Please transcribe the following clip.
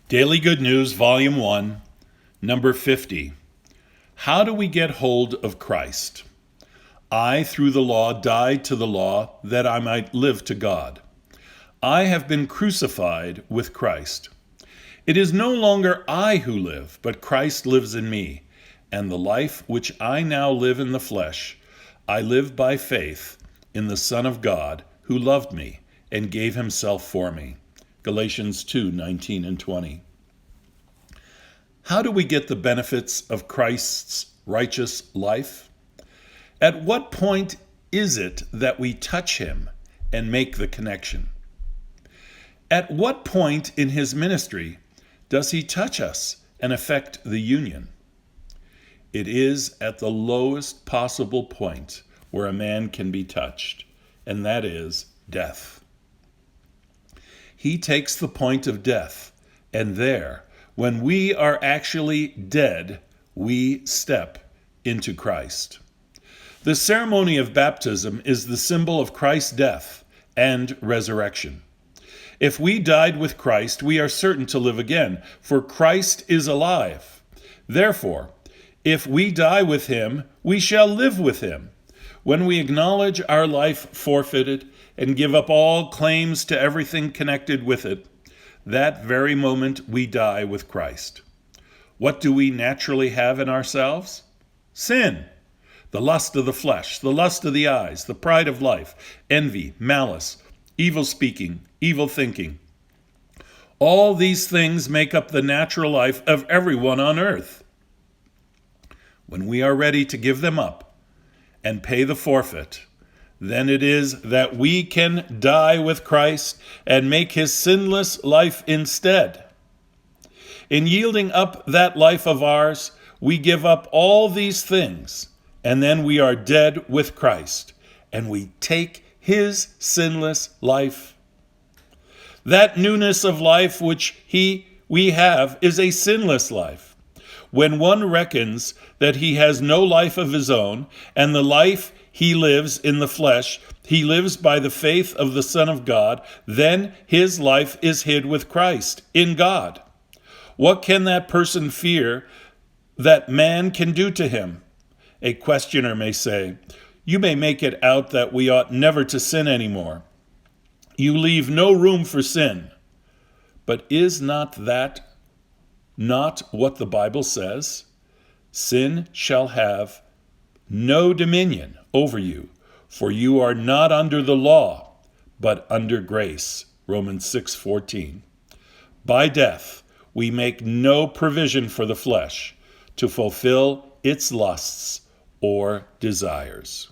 Daily Good News, Volume 1, Number 50. How do we get hold of Christ? I, through the law, died to the law that I might live to God. I have been crucified with Christ. It is no longer I who live, but Christ lives in me. And the life which I now live in the flesh, I live by faith in the Son of God, who loved me and gave himself for me. Galatians 2:19 and 20. How do we get the benefits of Christ's righteous life? At what point is it that we touch him and make the connection? At what point in his ministry does he touch us and affect the union? It is at the lowest possible point where a man can be touched, and that is death. He takes the point of death, and there, when we are actually dead, we step into Christ. The ceremony of baptism is the symbol of Christ's death and resurrection. If we died with Christ, we are certain to live again, for Christ is alive. Therefore, if we die with him, we shall live with him. When we acknowledge our life forfeited and give up all claims to everything connected with it, that very moment we die with Christ. What do we naturally have in ourselves? Sin, the lust of the flesh, the lust of the eyes, the pride of life, envy, malice, evil speaking, evil thinking. All these things make up the natural life of everyone on earth. When we are ready to give them up and pay the forfeit, then it is that we can die with Christ and make his sinless life instead. In yielding up that life of ours, we give up all these things, and then we are dead with Christ, and we take his sinless life. That newness of life which we have is a sinless life. When one reckons that he has no life of his own, and the life he lives in the flesh, he lives by the faith of the Son of God, then his life is hid with Christ in God. What can that person fear that man can do to him? A questioner may say, "You may make it out that we ought never to sin anymore. You leave no room for sin." But is not that what the Bible says? Sin shall have no dominion over you, for you are not under the law, but under grace. Romans 6:14. By death, we make no provision for the flesh to fulfill its lusts or desires.